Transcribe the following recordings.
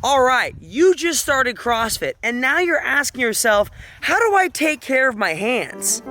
All right, you just started CrossFit, and now you're asking yourself, how do I take care of my hands?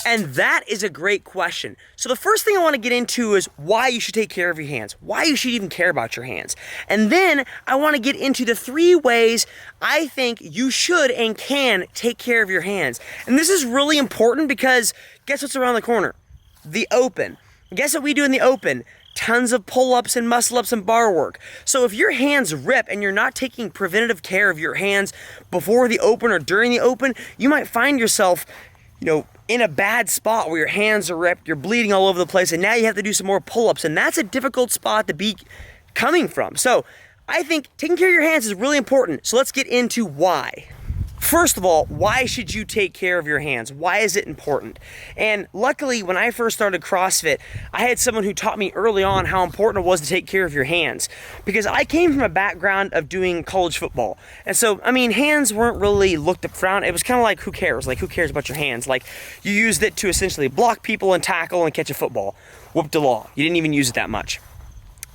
And that is a great question. So the first thing I want to get into is why you should take care of your hands, why you should even care about your hands. And then I want to get into the 3 ways I think you should and can take care of your hands. And this is really important because guess what's around the corner? The open. Guess what we do in the open? Tons of pull-ups and muscle-ups and bar work. So if your hands rip and you're not taking preventative care of your hands before the open or during the open, you might find yourself, in a bad spot where your hands are ripped, you're bleeding all over the place, and now you have to do some more pull-ups, and that's a difficult spot to be coming from. So I think taking care of your hands is really important. So let's get into why. First of all, why should you take care of your hands? Why is it important? And luckily, when I first started CrossFit, I had someone who taught me early on how important it was to take care of your hands. Because I came from a background of doing college football. And so, hands weren't really looked up front. It was kind of like, who cares? Like, who cares about your hands? Like, you used it to essentially block people and tackle and catch a football. Whoop-de-law. You didn't even use it that much.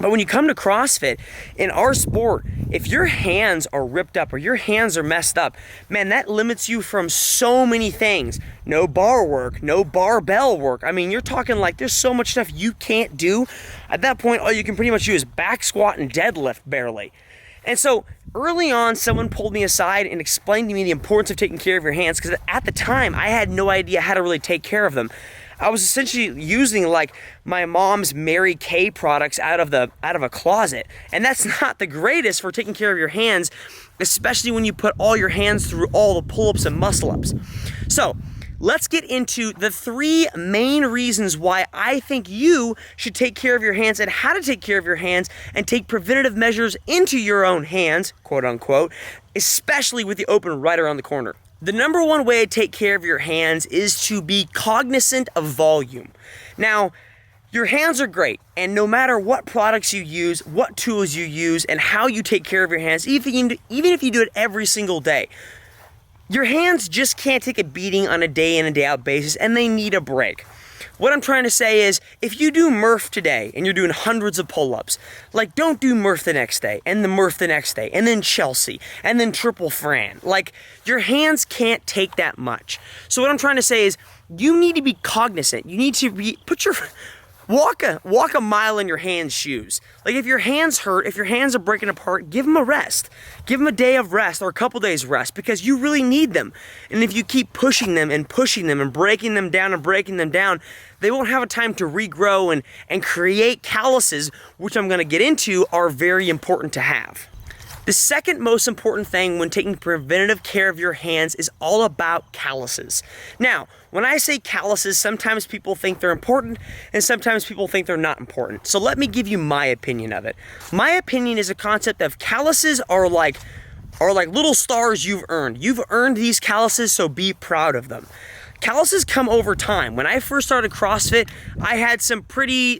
But when you come to CrossFit, in our sport, if your hands are ripped up or your hands are messed up, man, that limits you from so many things. No bar work, no barbell work. You're talking like there's so much stuff you can't do. At that point, all you can pretty much do is back squat and deadlift barely. And so early on, someone pulled me aside and explained to me the importance of taking care of your hands, because at the time, I had no idea how to really take care of them. I was essentially using like my mom's Mary Kay products out of a closet. And that's not the greatest for taking care of your hands, especially when you put all your hands through all the pull-ups and muscle-ups. So let's get into the 3 main reasons why I think you should take care of your hands and how to take care of your hands and take preventative measures into your own hands, quote unquote, especially with the open right around the corner. The number 1 way to take care of your hands is to be cognizant of volume. Now, your hands are great, and no matter what products you use, what tools you use, and how you take care of your hands, even if you do it every single day, your hands just can't take a beating on a day in and day out basis, and they need a break. What I'm trying to say is, if you do Murph today and you're doing hundreds of pull-ups, like don't do Murph the next day, and the Murph the next day, and then Chelsea, and then triple Fran. Like, your hands can't take that much. So what I'm trying to say is, you need to be cognizant. You need to walk a mile in your hands' shoes. Like, if your hands hurt, if your hands are breaking apart, give them a rest. Give them a day of rest or a couple days rest, because you really need them. And if you keep pushing them and breaking them down, they won't have a time to regrow and create calluses, which I'm going to get into, are very important to have. The second most important thing when taking preventative care of your hands is all about calluses. Now, when I say calluses, sometimes people think they're important and sometimes people think they're not important. So let me give you my opinion of it. My opinion is a concept of calluses are like little stars you've earned. You've earned these calluses, so be proud of them. Calluses come over time. When I first started CrossFit, I had some pretty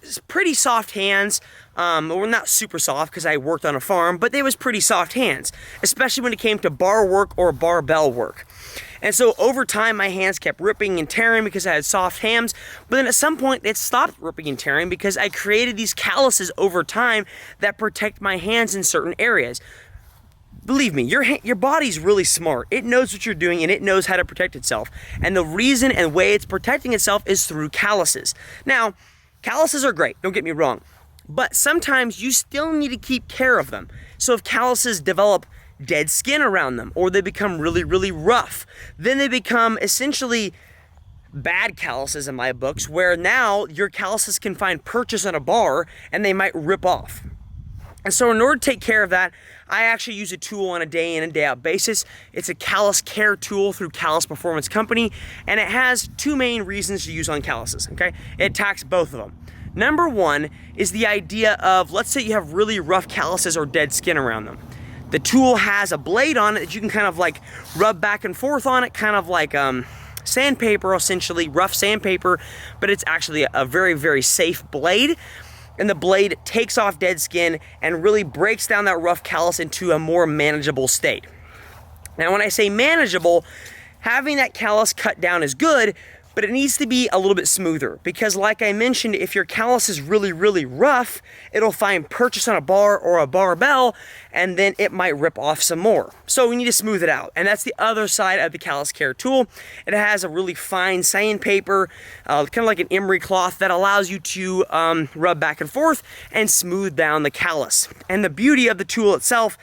soft hands. Well, not super soft because I worked on a farm, but they was pretty soft hands, especially when it came to bar work or barbell work. And so over time, my hands kept ripping and tearing because I had soft hands, but then at some point, it stopped ripping and tearing because I created these calluses over time that protect my hands in certain areas. Believe me, your body's really smart. It knows what you're doing and it knows how to protect itself. And the reason and way it's protecting itself is through calluses. Now, calluses are great, don't get me wrong, but sometimes you still need to keep care of them. So if calluses develop dead skin around them, or they become really, really rough, then they become essentially bad calluses in my books, where now your calluses can find purchase on a bar and they might rip off. And so in order to take care of that, I actually use a tool on a day in and day out basis. It's a Callus Care tool through Callus Performance Company, and it has 2 main reasons to use on calluses, okay? It attacks both of them. Number 1 is the idea of, let's say you have really rough calluses or dead skin around them. The tool has a blade on it that you can kind of like rub back and forth on it, kind of like sandpaper, essentially, rough sandpaper, but it's actually a very, very safe blade. and the blade takes off dead skin and really breaks down that rough callus into a more manageable state. Now, when I say manageable, having that callus cut down is good, but it needs to be a little bit smoother, because like I mentioned, if your callus is really, really rough, it'll find purchase on a bar or a barbell, and then it might rip off some more. So we need to smooth it out, and that's the other side of the Callus Care tool. It has a really fine sandpaper, kind of like an emery cloth, that allows you to rub back and forth and smooth down the callus. And the beauty of the tool itself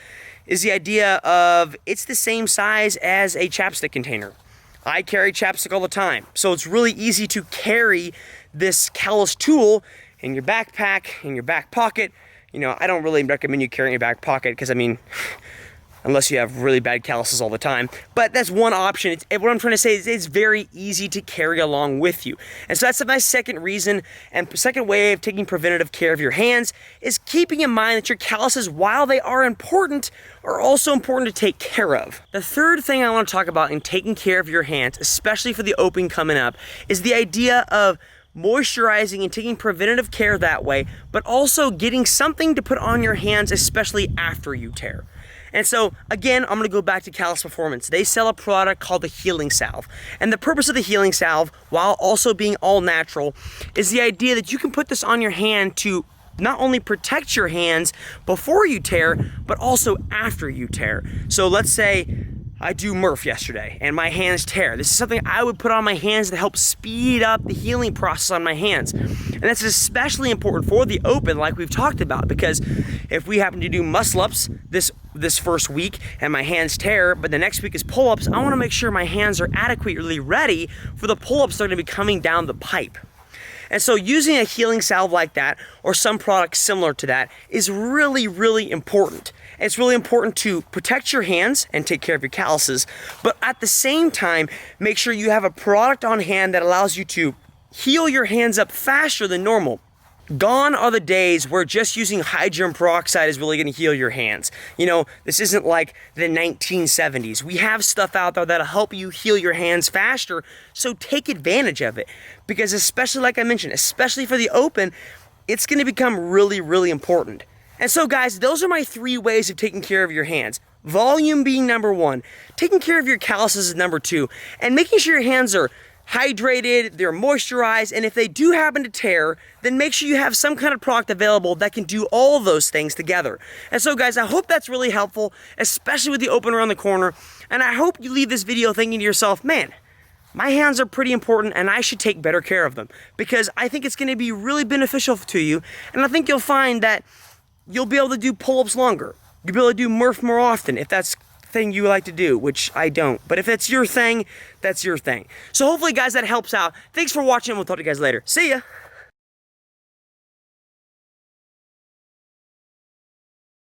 is the idea of it's the same size as a chapstick container. I carry chapstick all the time, so it's really easy to carry this callus tool in your backpack, in your back pocket. You know, I don't really recommend you carry it in your back pocket because, I mean, unless you have really bad calluses all the time. But that's one option. What I'm trying to say is it's very easy to carry along with you. And so that's my second reason and second way of taking preventative care of your hands, is keeping in mind that your calluses, while they are important, are also important to take care of. The third thing I want to talk about in taking care of your hands, especially for the open coming up, is the idea of moisturizing and taking preventative care that way, but also getting something to put on your hands, especially after you tear. And so, again, I'm going to go back to Callus Performance. They sell a product called the Healing Salve. And the purpose of the Healing Salve, while also being all natural, is the idea that you can put this on your hand to not only protect your hands before you tear, but also after you tear. So let's say I do Murph yesterday and my hands tear. This is something I would put on my hands to help speed up the healing process on my hands. And that's especially important for the open, like we've talked about, because if we happen to do muscle-ups this first week and my hands tear, but the next week is pull-ups, I want to make sure my hands are adequately ready for the pull-ups that are going to be coming down the pipe. And so using a healing salve like that, or some product similar to that, is really, really important. It's really important to protect your hands and take care of your calluses, but at the same time, make sure you have a product on hand that allows you to heal your hands up faster than normal. Gone are the days where just using hydrogen peroxide is really going to heal your hands. You know, this isn't like the 1970s. We have stuff out there that'll help you heal your hands faster, so take advantage of it. Because especially, like I mentioned, especially for the open, it's going to become really, really important. And so guys, those are my 3 ways of taking care of your hands. Volume being number 1, taking care of your calluses is number 2, and making sure your hands are hydrated, they're moisturized, and if they do happen to tear, then make sure you have some kind of product available that can do all of those things together. And so guys, I hope that's really helpful, especially with the open around the corner, and I hope you leave this video thinking to yourself, man, my hands are pretty important and I should take better care of them, because I think it's going to be really beneficial to you, and I think you'll find that you'll be able to do pull-ups longer. You'll be able to do Murph more often if that's thing you like to do, which I don't. But if it's your thing, that's your thing. So hopefully, guys, that helps out. Thanks for watching. We'll talk to you guys later. See ya.